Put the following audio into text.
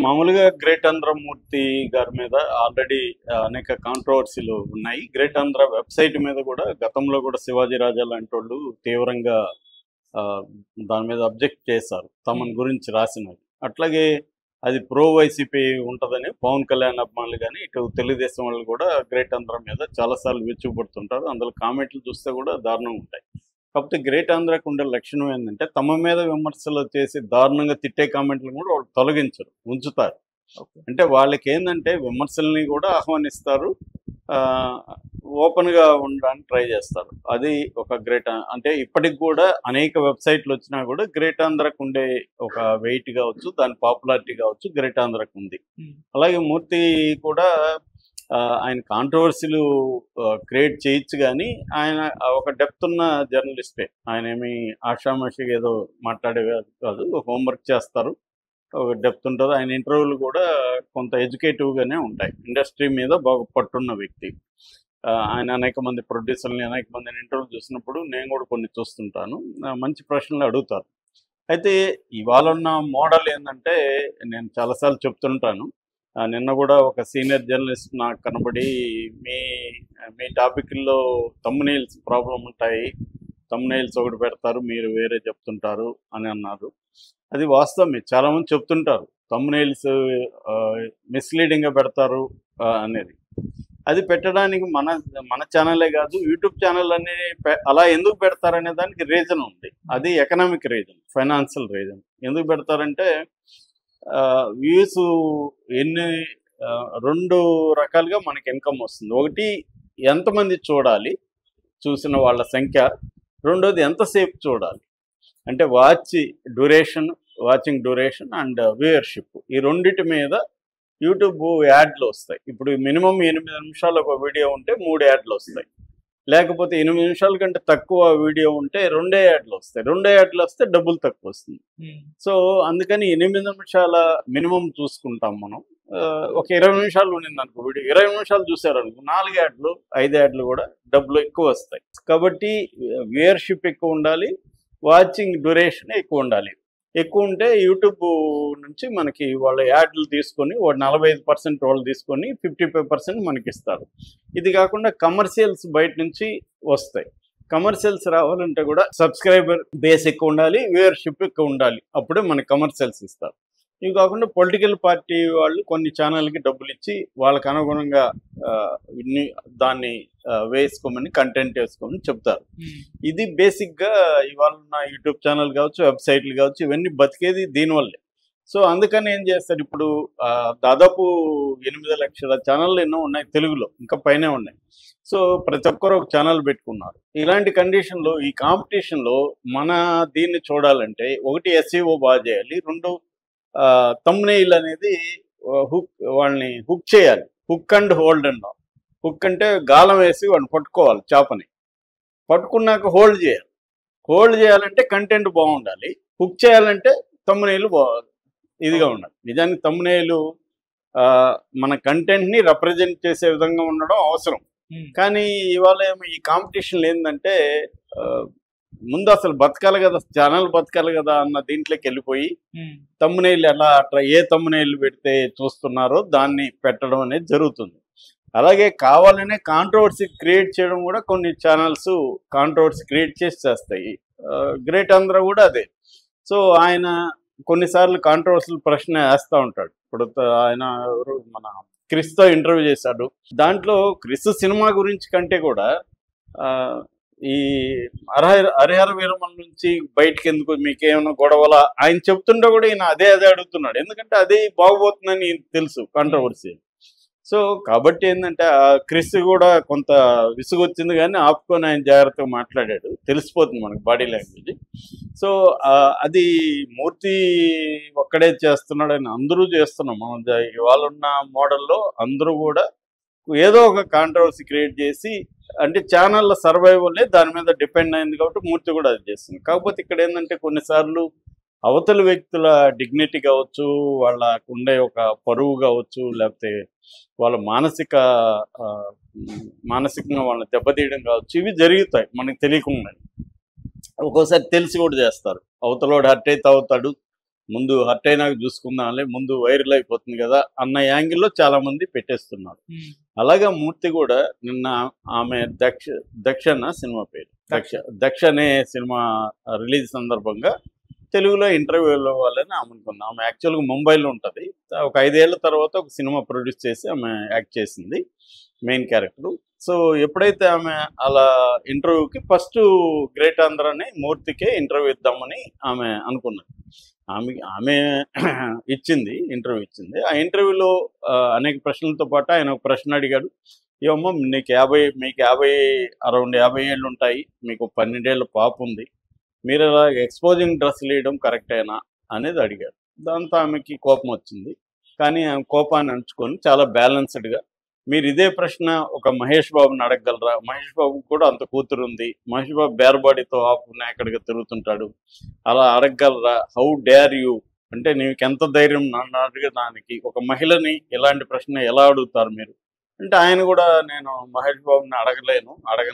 మామూలుగా గ్రేట్ ఆంధ్రమూర్తి గారి మీద ఆల్రెడీ అనేక కాంట్రవర్సీలు ఉన్నాయి. గ్రేట్ ఆంధ్ర వెబ్‌సైట్ మీద గూడా గతంలో గూడా శివాజీ రాజా లాంటోళ్ళు తీవ్రంగా ఆహ్, దాని మీద అబ్జెక్ట్ చేశారు. తమన్ హ్మ్. గురించి రాసినవి. అట్లాగే అది ప్రో వైసీపీ ఉంటదని పవన్ కళ్యాణ్ అభిమానులు గాని, ఇటు తెలుగుదేశం వాళ్ళు గూడా గ్రేట్ ఆంధ్ర మీద చాలా సార్లు విరుచుకుపడుతుంటారు. అందులో కామెంట్లు చూస్తే గూడా దారుణంగా ఉంటాయి. కాకపోతే గ్రేట్ ఆంధ్రాకి ఉండే లక్షణం ఏందంటే, తమ మీద విమర్శలు చేసి దారుణంగా తిట్టే కామెంట్‌లను గూడా వాళ్ళు తొలగించరు. ఉంచుతారు. ఓకే. అంటే వాళ్ళకేందంటే విమర్శల్ని గూడా ఆహ్వానిస్తారు. ఆహ్, ఓపెన్‌గా ఉండడానికి ట్రై జేస్తారు. అది ఒక అంటే ఇప్పటికి గూడా అనేక వెబ్‌సైట్‌లొచ్చినా గూడా గ్రేట్ ఆంధ్రాకుండే ఒక వెయిట్ గావచ్చు, దాని పాపులారిటీ గావచ్చు గ్రేట్ ఆంధ్రాకుంది. హ్మ్. అలాగే మూర్తి కూడా ఆయన కాంట్రవర్సీలు క్రియేట్ చేయొచ్చు గానీ, ఆయన ఒక డెప్త్ ఉన్న జర్నలిస్టే. ఆయనేమి ఆషామాషీగా ఏదో మాట్లాడేవి కాదు. హోంవర్క్ చేస్తారు. ఒక డెప్త్ ఉంటది. ఆయన ఇంటర్వ్యూలు కూడా కొంత ఎడ్యుకేటివ్‌గానే ఉంటాయి. ఇండస్ట్రీ మీద బాగా పట్టున్న వ్యక్తి. ఆయన అనేక మంది ప్రొడ్యూసర్‌లని, అనేక మందిని ఇంటర్వ్యూ చూసినప్పుడు నేను కూడా కొన్ని చూస్తుంటాను. మంచి ప్రశ్నలు అడుగుతారు. అయితే ఇవాళున్న మోడల్ ఏందంటే, నేను చాలా సార్లు చెప్తుంటాను. నిన్న గూడా ఒక సీనియర్ జర్నలిస్ట్ నాకు కనబడి, "మీ మీ టాపిక్‌ల్లో థంబ్‌నెయిల్స్ ప్రాబ్లమ్ ఉంటాయి. థంబ్‌నెయిల్స్ ఒకటి పెడతారు. మీరు వేరే చెప్తుంటారు" అని అన్నారు. అది వాస్తవమే. చాలామంది చెప్తుంటారు. థంబ్‌నెయిల్స్ మిస్‌లీడింగ్‌గా పెడతారు అనేది. అది పెట్టడానికి మన మన ఛానలే గాదు, యూట్యూబ్ ఛానెళ్ళన్నీ అలా ఎందుకు పెడతారనే దానికి రీజన్ ఉంది. అది ఎకనామిక్ రీజన్, ఫైనాన్షియల్ రీజన్. ఎందుకు పెడతారంటే వ్యూస్ ఎన్ని 2 రకాలుగా మనకి ఇన్‌కమ్ వస్తుంది. ఒకటి ఎంతమంది చూడాలి, చూసిన వాళ్ళ సంఖ్య. రెండోది ఎంతసేపు చూడాలి. అంటే వాచింగ్ డ్యూరేషన్ అండ్ వ్యూయర్‌షిప్. ఈ రెండిటి మీద యూట్యూబ్ యాడ్లు వస్తాయి. ఇప్పుడు మినిమమ్ 8 నిమిషాలు ఒక వీడియో ఉంటే 3 యాడ్లు వస్తాయి. లేకపోతే 8 నిమిషాల కంటే తక్కువ వీడియో ఉంటే 2 యాడ్లు వస్తాయి. 2 యాడ్లు వస్తే డబ్బులు తక్కువ వస్తుంది. హ్మ్. సో, అందుకని 8 నిమిషాల మినిమమ్ చూసుకుంటాం మనం. ఒక 20 నిమిషాలు ఉండిందనుకో వీడియో, 20 నిమిషాలు చూసారనుకో 4 యాడ్లు, 5 యాడ్లు కూడా డబ్బులు ఎక్కువ వస్తాయి. కాబట్టి వ్యూయర్‌షిప్ ఎక్కువ ఉండాలి. వాచింగ్ డ్యూరేషన్ ఎక్కువ ఉండాలి. ఎక్కువ ఉంటే యూట్యూబ్ నుంచి మనకి వాళ్ళు యాడ్లు తీసుకొని 45% వాళ్ళు తీసుకొని 55% మనకిస్తారు. ఇది కాకుండా కమర్షియల్స్ బయట నుంచి వస్తాయి. కమర్షియల్స్ రావాలంటే కూడా సబ్స్క్రైబర్ బేస్ ఎక్కువ ఉండాలి. వ్యూయర్‌షిప్ ఎక్కువ ఉండాలి. అప్పుడే మనకి కమర్షియల్స్ ఇస్తారు. ఇవి కాకుండా పొలిటికల్ పార్టీ వాళ్ళు కొన్ని ఛానల్‌కి డబ్బులిచ్చి వాళ్ళకి అనుగుణంగా ఇన్ని దాన్ని వేసుకోమని, కంటెంట్ వేసుకోమని చెప్తారు. హ్మ్. ఇది బేసిక్‌గా ఇవాళ ఉన్న యూట్యూబ్ ఛానల్ కావచ్చు, వెబ్‌సైట్‌లు కావచ్చు, ఇవన్నీ బతికేది దీనివల్లే. సో, అందుకని ఏం చేస్తారు ఇప్పుడు దాదాపు 8,00,000 ఛానల్‌లు ఎన్నో ఉన్నాయి తెలుగులో. ఇంకా పైనే ఉన్నాయి. సో, ప్రతి ఒక్కరు ఒక ఛానల్ పెట్టుకున్నారు. ఇలాంటి కండిషన్‌లో ఈ కాంపిటీషన్‌లో మన దీన్ని చూడాలంటే ఒకటి ఎస్ఈఓ బాగా చేయాలి. 2 థంబ్‌నెయిల్ అనేది వాళ్ళని హుక్ చేయాలి. హుక్ అండ్ హోల్డ్ అంటాం. హుక్ అంటే గాలం వేసి వాడిని పట్టుకోవాలి చేపని. పట్టుకున్నాక హోల్డ్ చేయాలి. హోల్డ్ చేయాలంటే కంటెంట్ బాగుండాలి. హుక్ చేయాలంటే థంబ్‌నెయిల్ ఇదిగా ఉండాలి. నిజానికి థంబ్‌నెయిల్ మన కంటెంట్‌ని రిప్రజెంట్ చేసే విధంగా ఉండడం అవసరం. హ్మ్. కానీ ఇవాళ ఏమో ఈ కాంపిటీషన్‌లో ఏందంటే ఆహ్, ముందు అసలు బతకాలి గదా! ఛానల్ బతకాలి గదా! అన్న దీంట్లోకెళ్ళిపోయి హ్మ్. థంబ్‌నెయిల్ ఎలా ఏ థంబ్‌నెయిల్ పెడితే చూస్తున్నారో దాన్ని పెట్టడం అనేది జరుగుతుంది. అలాగే కావాలనే కాంట్రోవర్సీ క్రియేట్ చేయడం కూడా కొన్ని ఛానల్స్ కాంట్రోవర్సీ క్రియేట్ చేసి చేస్తాయి. గ్రేట్ ఆంధ్ర కూడా అదే. సో, ఆయన కొన్నిసార్లు కాంట్రోవర్షియల్ ప్రశ్న వేస్తా ఉంటాడు. ఇప్పుడు ఆయన ఎవరు మన 'క్రిస్‌తో' ఇంటర్వ్యూ చేశాడు. దాంట్లో 'క్రిస్' సినిమా గురించి కంటే కూడా ఆహ్, ఈ 'హరిహర వీరమల్లు' నుంచి బయటికెందుకు మీకేమన్నా గొడవలా? ఆయన చెప్తుంటే కూడా ఈయన అదే అడుగుతున్నాడు. ఎందుకంటే అది బాగోపోతుందని ఈయనకి తెలుసు హ్మ్. కాంట్రోవర్సీ. సో, కాబట్టి ఏందంటే 'క్రిస్' కూడా కొంత విసుగొచ్చింది గానీ ఆపుకొని ఆయన జాగ్రత్తగా మాట్లాడాడు. తెలిసిపోతుంది మనకు బాడీ లాంగ్వేజ్. సో, అది మూర్తి ఒక్కడే చేస్తున్నాడని అందరూ చేస్తున్నాం. మనం ఇవాళున్న మోడల్‌లో అందరూ గూడా ఏదో ఒక కాంట్రోవర్సీ క్రియేట్ చేసి అంటే ఛానళ్ళ సర్వైవలే దాని మీద డిపెండ్ అయింది కాబట్టి మూర్తి కూడా అది చేస్తుంది. కాకపోతే ఇక్కడేందంటే కొన్నిసార్లు అవతల వ్యక్తుల డిగ్నిటీ కావచ్చు, వాళ్ళకుండే ఒక పరువు కావచ్చు, లేకపోతే వాళ్ళ ఆహ్, మానసికంగా వాళ్ళని దెబ్బతీయడం కావచ్చు, ఇవి జరుగుతాయి మనకు తెలియకుండానే. ఒక్కోసారి తెలిసి కూడా చేస్తారు. అవతలోడు హర్ట్ అయితే అవుతాడు. ముందు హర్ట్ అయినాక చూసుకుందాంలే, ముందు వైరల్ అయిపోతుంది కదా అన్న యాంగిల్లో చాలా మంది పెట్టేస్తున్నారు. అలాగా మూర్తి కూడా నిన్న ఆమె దక్ష సినిమా పేరు దక్ష అనే సినిమా రిలీజ్ సందర్భంగా తెలుగులో ఇంటర్వ్యూలో ఇవ్వాలని ఆమె అనుకుంది. ఆమె యాక్చువల్గా ముంబైలో ఉంటుంది. ఒక 5 ఏళ్ల తర్వాత ఒక సినిమా ప్రొడ్యూస్ చేసి ఆమె యాక్ట్ చేసింది మెయిన్ క్యారెక్టర్. సో ఎప్పుడైతే ఆమె అలా ఇంటర్వ్యూకి ఫస్ట్ గ్రేట్ ఆంధ్రాని మూర్తికే ఇంటర్వ్యూ ఇద్దామని ఆమె అనుకున్నది. ఆమె ఇచ్చింది, ఇంటర్వ్యూ ఇచ్చింది. ఆ ఇంటర్వ్యూలో అనేక ప్రశ్నలతో పాటు ఆయన ఒక ప్రశ్న అడిగాడు. ఏమమ్మా మీకు అరౌండ్ 50 ఏళ్ళు ఉంటాయి, మీకు 12 ఏళ్ళ పాప ఉంది, మీరు ఇలా ఎక్స్పోజింగ్ డ్రెస్సులు వేయడం కరెక్టేనా అనేది అడిగాడు. దాంతో ఆమెకి కోపం వచ్చింది. కానీ ఆమె కోపాన్ని అంచుకొని చాలా బ్యాలెన్స్డ్గా, మీరు ఇదే ప్రశ్న ఒక మహేష్ బాబుని అడగగలరా? మహేష్ బాబు కూడా అంత కూతురు ఉంది, మహేష్ బాబు బేరబాడీతో నాయకుడిగా తిరుగుతుంటాడు, అలా అడగగలరా? హౌ డేర్ యూ, అంటే నీకెంత ధైర్యం నన్ను అడగడానికి, ఒక మహిళని ఇలాంటి ప్రశ్న ఎలా అడుగుతారు మీరు అంటే ఆయన కూడా, నేను మహేష్ బాబుని అడగలేను,